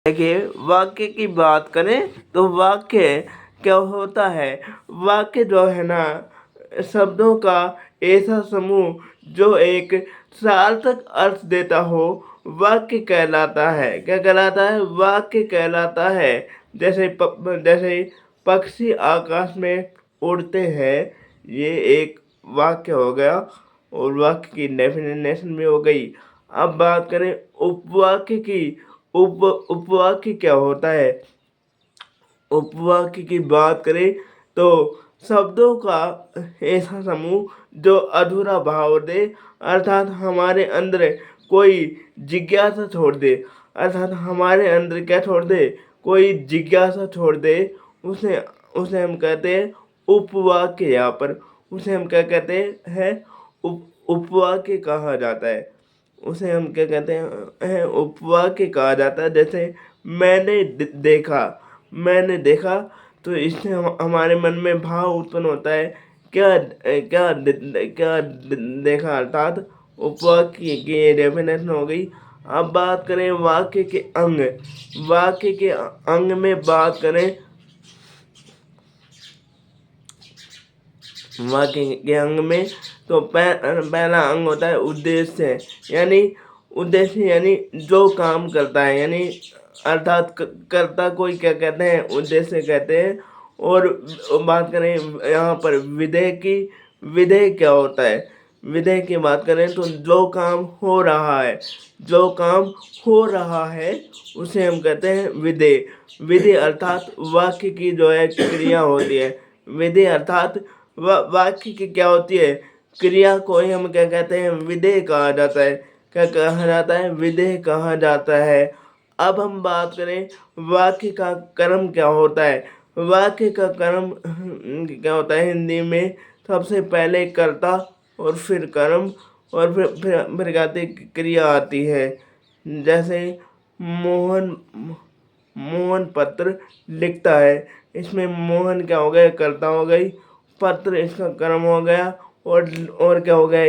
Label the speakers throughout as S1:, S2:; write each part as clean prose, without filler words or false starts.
S1: देखिए, वाक्य की बात करें तो वाक्य क्या होता है। वाक्य जो है ना, शब्दों का ऐसा समूह जो एक सार्थक अर्थ देता हो, वाक्य कहलाता है। क्या कहलाता है? वाक्य कहलाता है। जैसे पक्षी आकाश में उड़ते हैं, ये एक वाक्य हो गया और वाक्य की डेफिनेशन भी हो गई। अब बात करें उपवाक्य की। उपवाक्य क्या होता है? उपवाक्य की बात करें तो शब्दों का ऐसा समूह जो अधूरा भाव दे, अर्थात हमारे अंदर कोई जिज्ञासा छोड़ दे। अर्थात हमारे अंदर क्या छोड़ दे? कोई जिज्ञासा छोड़ दे। उसे उसे हम कहते हैं उपवाक्य। यहाँ पर उसे हम क्या कहते हैं? उपवाक्य कहा जाता है। उसे हम क्या कहते हैं? उपवाक्य कहा जाता है। जैसे देखा, मैंने देखा, तो इससे हमारे मन में भाव उत्पन्न होता है। क्या देखा, अर्थात उपवाक्य की डेफिनेशन हो गई। अब बात करें वाक्य के अंग। वाक्य के अंग में बात करें, वाक्य के अंग में तो पहला अंग होता है उद्देश्य। यानी जो काम करता है, यानी अर्थात कर्ता कोई क्या कहते हैं? उद्देश्य कहते हैं। और बात करें यहाँ पर विधेय की। विधेय क्या होता है? विधेय की बात करें तो जो काम हो रहा है, जो काम हो रहा है उसे हम कहते हैं विधेय। विधि अर्थात वाक्य की जो है क्रिया होती है। विधि अर्थात वाक्य की क्या होती है? क्रिया को ही हम क्या कहते हैं? विधेय कहा जाता है। क्या कहा जाता है? विधेय कहा जाता है। अब हम बात करें वाक्य का कर्म क्या होता है। वाक्य का कर्म क्या होता है? हिंदी में सबसे पहले कर्ता और फिर कर्म और फिर कहते क्रिया आती है। जैसे मोहन मोहन पत्र लिखता है, इसमें मोहन क्या हो गया? कर्ता हो गई। पत्र इसका कर्म हो गया। और क्या हो गया?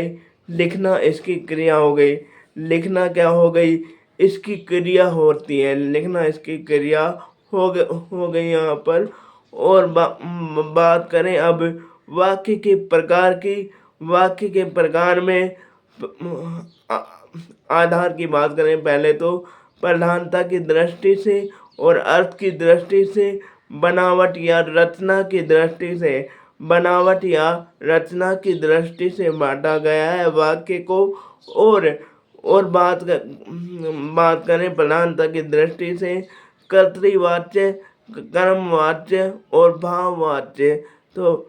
S1: लिखना इसकी क्रिया हो गई। लिखना क्या हो गई? इसकी क्रिया होती है। लिखना इसकी क्रिया हो गई यहाँ पर। और बात करें अब वाक्य के प्रकार की। वाक्य के प्रकार में आ- आधार की बात करें पहले तो प्रधानता की दृष्टि से और अर्थ की दृष्टि से, बनावट या रचना की दृष्टि से, बनावट या रचना की दृष्टि से बांटा गया है वाक्य को। और बात करें प्रधानता की दृष्टि से कर्तृवाच्य, कर्मवाच्य और भाववाच्य। तो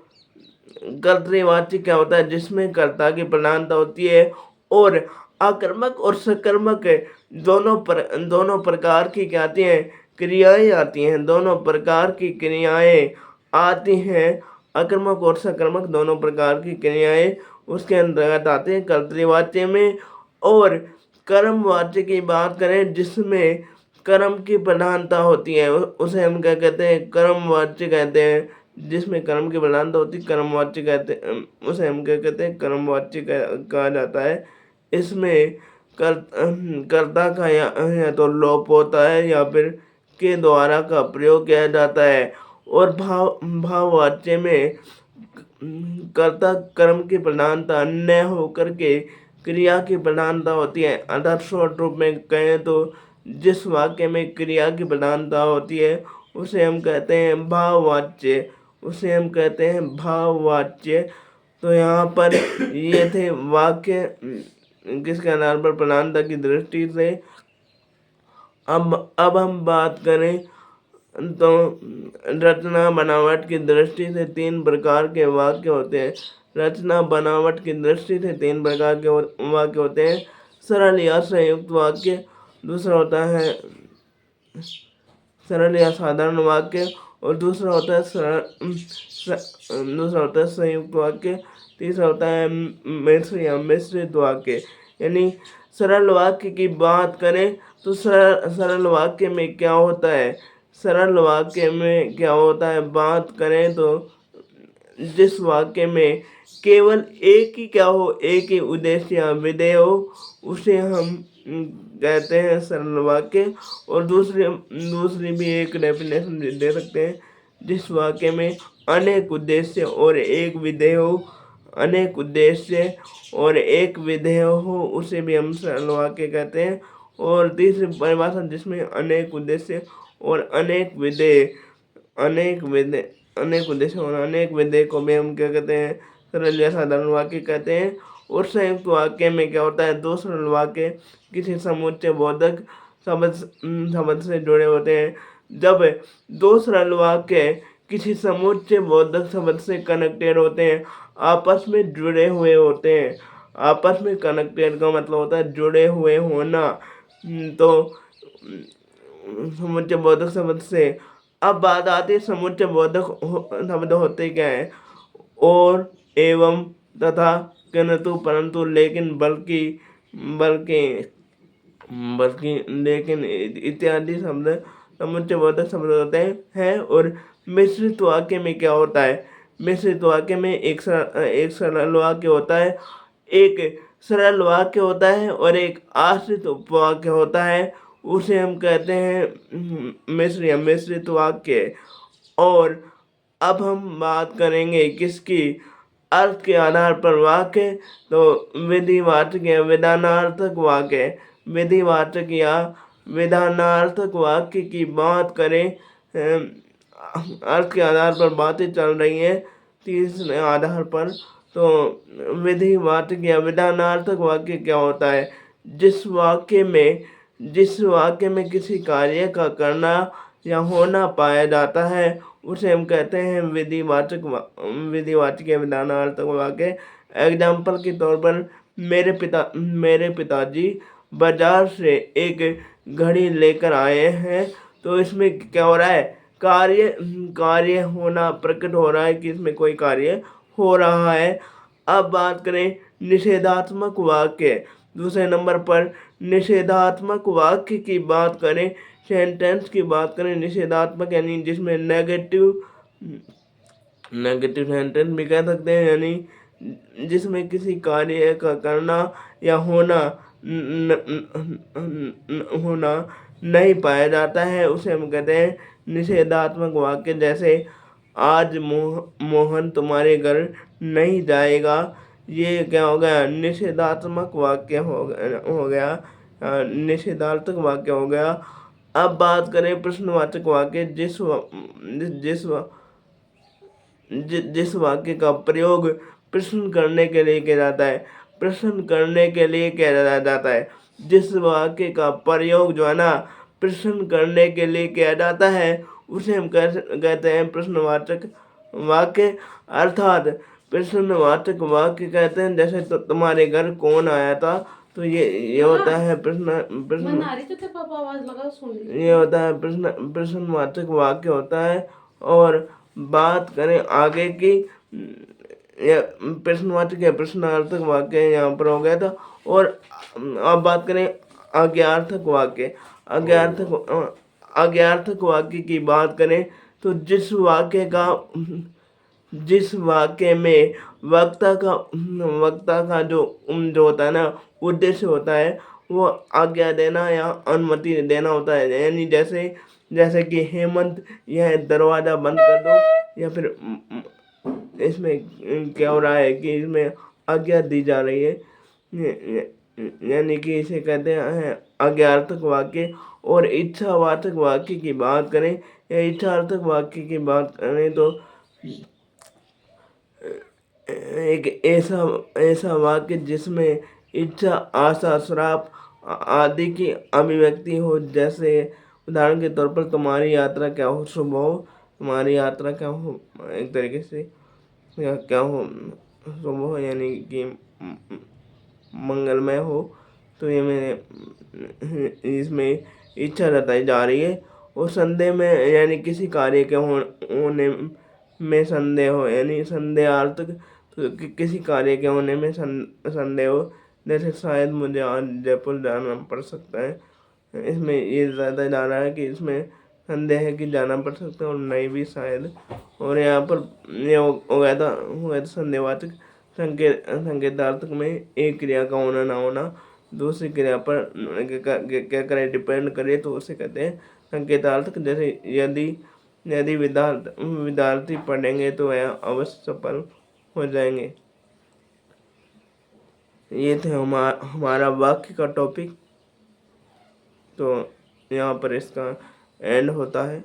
S1: कर्तृवाच्य क्या होता है? जिसमें कर्ता की प्रधानता होती है और आकर्मक और सकर्मक दोनों प्रकार की क्या आती हैं? क्रियाएं आती हैं। दोनों प्रकार की क्रियाएं आती हैं। आकर्मक और सकर्मक दोनों प्रकार की क्रियाएं उसके अंतर्गत आते हैं कर्तृवाच्य में। और कर्मवाच्य की बात करें जिसमें कर्म की प्रधानता होती है, उसे हम क्या कहते हैं? कर्मवाच्य कहते हैं। जिसमें कर्म की प्रधानता होती है कर्मवाच्य कहते हैं। उसे हम क्या कहते हैं? कर्मवाच्य कहा जाता है। इसमें कर्ता का या तो लोप होता है या फिर के द्वारा का प्रयोग किया जाता है। और भाववाच्य में कर्ता कर्म की प्रधानता न होकर के क्रिया की प्रधानता होती है। अर्थात शॉर्ट रूप में कहें तो जिस वाक्य में क्रिया की प्रधानता होती है उसे हम कहते हैं भाववाच्य। उसे हम कहते हैं भाववाच्य। तो यहाँ पर ये थे वाक्य किसके आधार पर? प्रधानता की दृष्टि से। अब हम बात करें तो रचना बनावट की दृष्टि से तीन प्रकार के वाक्य होते हैं। रचना बनावट की दृष्टि से तीन प्रकार के वाक्य होते हैं। सरल या संयुक्त वाक्य, दूसरा होता है सरल या साधारण वाक्य, और दूसरा होता है संयुक्त वाक्य, तीसरा होता है मिश्र या मिश्रित वाक्य। यानी सरल वाक्य की बात करें तो सरल वाक्य में क्या होता है? सरल वाक्य में क्या होता है? बात करें तो जिस वाक्य में केवल एक ही क्या हो? एक ही उद्देश्य या विधेय हो, उसे हम कहते हैं सरल वाक्य। और दूसरी दूसरी भी एक डेफिनेशन दे सकते हैं, जिस वाक्य में अनेक उद्देश्य और एक विधेय हो, अनेक उद्देश्य और एक विधेय हो, उसे भी हम सरल वाक्य कहते हैं। और तीसरी परिभाषा, जिसमें अनेक उद्देश्य और अनेक विधेय, अनेक उद्देश्य और अनेक विधेय को भी हम क्या कहते हैं, सरल या साधारण वाक्य कहते हैं। और संयुक्त वाक्य में क्या होता है, दो सरल वाक्य किसी समुच्चय बोधक शब्द से जुड़े होते हैं। जब दो सरल वाक्य किसी समुच्चय बोधक शब्द से कनेक्टेड होते हैं, आपस में जुड़े हुए होते हैं। आपस में कनेक्टेड का मतलब होता है जुड़े हुए होना। तो समुच्चय बोधक शब्द से अब बात आती है, समुच्चय बोधक शब्द होते क्या है? और, एवं, तथा, किंतु, परंतु, लेकिन, बल्कि, बल्कि बल्कि, लेकिन इत्यादि शब्द समुच्चय बोधक शब्द होते हैं। और मिश्रित वाक्य में क्या होता है? मिश्रित वाक्य में एक सरल वाक्य होता है, एक सरल वाक्य होता है और एक आश्रित उपवाक्य होता है। उसे हम कहते हैं मिश्रित वाक्य। और अब हम बात करेंगे किसकी? अर्थ के आधार पर वाक्य। तो विधिवाचक या विधानार्थक वाक्य, विधिवाचक या विधानार्थक वाक्य की बात करें। अर्थ के आधार पर बातें चल रही हैं, तीसरे आधार पर। तो विधिवाचक या विधानार्थक वाक्य क्या होता है? जिस वाक्य में किसी कार्य का करना या होना पाया जाता है, उसे हम कहते हैं विधिवाचक या विधानार्थक वाक्य। एग्जाम्पल के तौर पर, मेरे पिताजी बाजार से एक घड़ी लेकर आए हैं। तो इसमें क्या हो रहा है? कार्य होना प्रकट हो रहा है कि इसमें कोई कार्य हो रहा है। अब बात करें निषेधात्मक वाक्य। दूसरे नंबर पर निषेधात्मक वाक्य की बात करें, सेंटेंस की बात करें। निषेधात्मक यानी जिसमें नेगेटिव सेंटेंस भी कह सकते हैं, यानी जिसमें किसी कार्य का करना या होना नहीं पाया जाता है, उसे हम कहते हैं निषेधात्मक वाक्य। जैसे, आज मोहन तुम्हारे घर नहीं जाएगा। ये क्या हो गया? निषेधात्मक वाक्य हो गया, निषेधार्थक वाक्य हो गया। अब बात करें प्रश्नवाचक वाक्य। जिस वाक्य का प्रयोग प्रश्न करने के लिए किया जाता है, प्रश्न करने के लिए किया जाता है। जिस वाक्य का प्रयोग जो है ना, प्रश्न करने के लिए किया जाता है, उसे हम कहते हैं प्रश्नवाचक वाक्य। अर्थात प्रश्नवाचक वाक्य कहते हैं, जैसे तो तुम्हारे घर कौन आया था। तो ये होता है ये होता है प्रश्नवाचक वाक्य होता है। और बात करें आगे की, प्रश्नवाचक या प्रश्नार्थक वाक्य यहाँ पर हो गया था। और अब बात करें आज्ञार्थक वाक्य। आज्ञार्थक वाक्य की बात करें तो जिस वाक्य में वक्ता का जो होता है ना, उद्देश्य होता है, वो आज्ञा देना या अनुमति देना होता है। यानी जैसे कि हेमंत, यह दरवाज़ा बंद कर दो। या फिर इसमें क्या हो रहा है कि इसमें आज्ञा दी जा रही है, यानी कि इसे कहते हैं आज्ञार्थक वाक्य। और इच्छावाचक वाक्य की बात करें या इच्छार्थक वाक्य की बात करें तो एक ऐसा वाक्य जिसमें इच्छा, आशा, श्राप आदि की अभिव्यक्ति हो। जैसे उदाहरण के तौर पर, तुम्हारी यात्रा क्या हो, शुभ हो। तुम्हारी यात्रा क्या हो, एक तरीके से क्या हो, शुभ हो, यानी कि मंगलमय हो। तो ये मेरे इसमें इच्छा जताई जा रही है। और संदेह में, यानी किसी कार्य के होने में संदेह हो, यानी संदेहार्थक। तो किसी कार्य के होने में संदेह हो। जैसे, शायद मुझे आज जयपुर जाना पड़ सकता है। इसमें ये ज़्यादा जा रहा है कि इसमें संदेह है कि जाना पड़ सकता है, और नहीं भी शायद। और यहाँ पर ये हो गया था संदेहवाचक। संकेतार्थक में एक क्रिया का होना ना होना। दूसरी क्रिया पर क्या करें, डिपेंड करे तो उसे कहते हैं संकेतार्थक। जैसे यदि यदि विद्यार्थी पढ़ेंगे तो वह अवश्य सफल हो जाएंगे। ये थे हमारा वाक्य का टॉपिक। तो यहाँ पर इसका एंड होता है।